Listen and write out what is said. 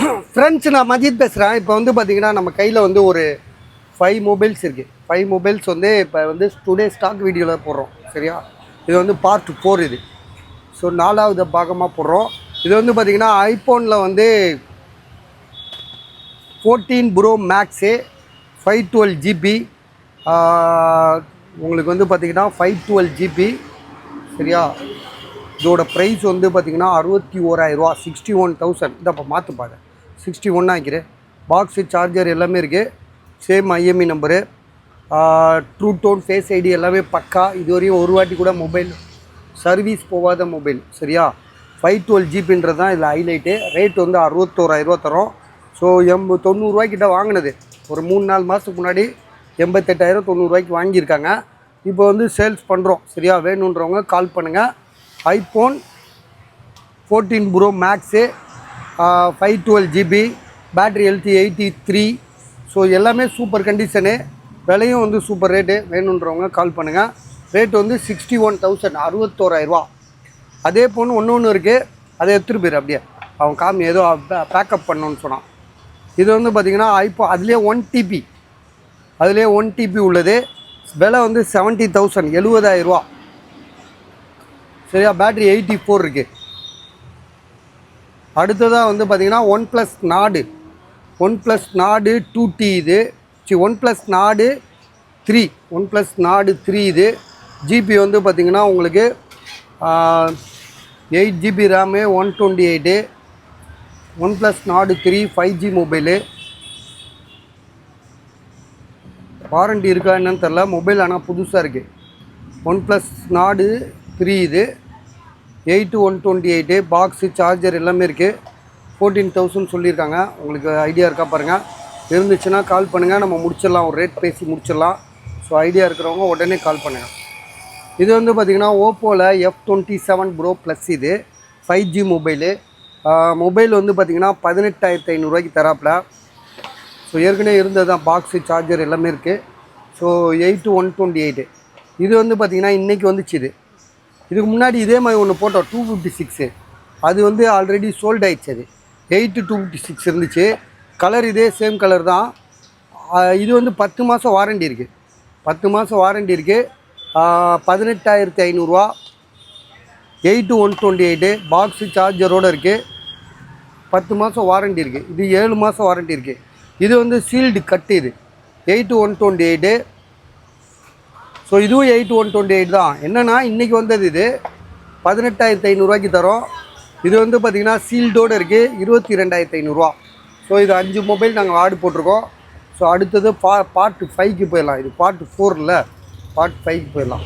Friends, நான் மஜித் பேசுகிறேன். இப்போ வந்து பார்த்தீங்கன்னா நம்ம கையில் வந்து ஒரு 5 மொபைல்ஸ் இருக்குது. 5 மொபைல்ஸ் வந்து இப்போ வந்து டுடே ஸ்டாக் வீடியோவில் போடுறோம். சரியா? இது வந்து பார்ட் 4 இது. ஸோ 4வது பாகமாக போடுறோம். இது வந்து பார்த்திங்கன்னா ஐஃபோனில் வந்து 14 ப்ரோ மேக்ஸு 512 ஜிபி. உங்களுக்கு வந்து பார்த்திங்கன்னா 512 ஜிபி. சரியா? இதோட ப்ரைஸ் வந்து பார்த்திங்கன்னா 61,000 ரூபா, 61,000. இதப்போ மாற்றுப்பாங்க, 61 ஆகிக்கிறேன். பாக்ஸு, சார்ஜர் எல்லாமே இருக்குது. Same IMEI number, true tone, face ID எல்லாமே பக்கா. இதுவரையும் ஒரு வாட்டி கூட மொபைல் சர்வீஸ் போகாத மொபைல். சரியா? 512 ஜிபின்றது தான் இதில் ஹைலைட்டு. ரேட் வந்து 61,000 ரூபா தரோம். ஸோ 90 ரூபாய்க்கிட்ட வாங்கினது ஒரு 3-4 மாதத்துக்கு முன்னாடி 88,000 90 ரூபாய்க்கு வாங்கியிருக்காங்க. இப்போ வந்து சேல்ஸ் பண்ணுறோம். சரியா? வேணுன்றவங்க கால் பண்ணுங்கள். IPhone 14 pro max 512 GB, battery LT 83. So எல்லாமே சூப்பர் கண்டிஷனு, விலையும் வந்து சூப்பர் ரேட்டு. வேணுன்றவங்க கால் பண்ணுங்கள். ரேட் வந்து 61,000, 61,000 ரூபா. அதே போன்று ஒன்று இருக்குது, அதை எடுத்துகிட்டு போயிரு. அப்படியே அவன் காமி ஏதோ பேக்கப் பண்ணணுன்னு சொன்னான். இது வந்து பார்த்திங்கன்னா ஐஃபோன், அதுலேயே 1 TB உள்ளது. விலை வந்து 70,000, 70,000 ரூபா. சரியா? பேட்ரி 84 இருக்குது. அடுத்ததாக வந்து பார்த்திங்கன்னா ஒன் ப்ளஸ் நாடு 2T இது. ஒன் ப்ளஸ் நாடு 3 இது. ஜிபி வந்து பார்த்திங்கன்னா உங்களுக்கு 8 GB ரேமு, 128. ஒன் ப்ளஸ் நாடு 3 5G மொபைலு. வாரண்டி இருக்கா என்னன்னு தெரில, மொபைல் ஆனால் புதுசாக இருக்குது. ஒன் ப்ளஸ் நாடு 3 இது. 8 128. பாக்ஸு, சார்ஜர் எல்லாமே இருக்குது. 14,000 சொல்லியிருக்காங்க. உங்களுக்கு ஐடியா இருக்கா பாருங்கள். இருந்துச்சுன்னா கால் பண்ணுங்கள், நம்ம முடிச்சிடலாம். ஒரு ரேட் பேசி முடிச்சிடலாம். ஸோ ஐடியா இருக்கிறவங்க உடனே கால் பண்ணுங்கள். இது வந்து பார்த்திங்கன்னா ஓப்போவில் F27 ப்ரோ ப்ளஸ். இது 5G மொபைலு. மொபைல் வந்து பார்த்திங்கன்னா 18,500 ரூபாய்க்கு தராப்பில். ஸோ ஏற்கனவே இருந்தது தான், பாக்ஸு, சார்ஜர் எல்லாமே இருக்குது. ஸோ 8 128. இது வந்து பார்த்திங்கன்னா இன்றைக்கி வந்துச்சு. இதுக்கு முன்னாடி இதே மாதிரி ஒன்று போட்டோம் 256. அது வந்து ஆல்ரெடி சோல்ட் ஆயிடுச்சு. அது 8 256 இருந்துச்சு. கலர் இதே சேம் கலர் தான். இது வந்து 10 மாதம் வாரண்டி இருக்குது. 10 மாதம் வாரண்டி இருக்குது. 18,500 ரூபா. 8 128. பாக்ஸு, சார்ஜரோடு இருக்குது. 10 மாதம் வாரண்டி இருக்குது. இது 7 மாதம் வாரண்டி இருக்குது. இது வந்து சீல்டு கட்டு. இது 8 128. ஸோ இதுவும் 8 128 தான். என்னென்னா இன்றைக்கி வந்தது இது 18,500 ரூபாய்க்கு தரோம். இது வந்து பார்த்திங்கன்னா சீல்டோடு இருக்குது, 22,500 ரூபா. ஸோ இது 5 மொபைல் நாங்கள் ஆர்டர் போட்டிருக்கோம். ஸோ அடுத்தது பார்ட் 5க்கு போயிடலாம். இது பார்ட் 4 இல்லை, பார்ட் 5க்கு போயிடலாம்.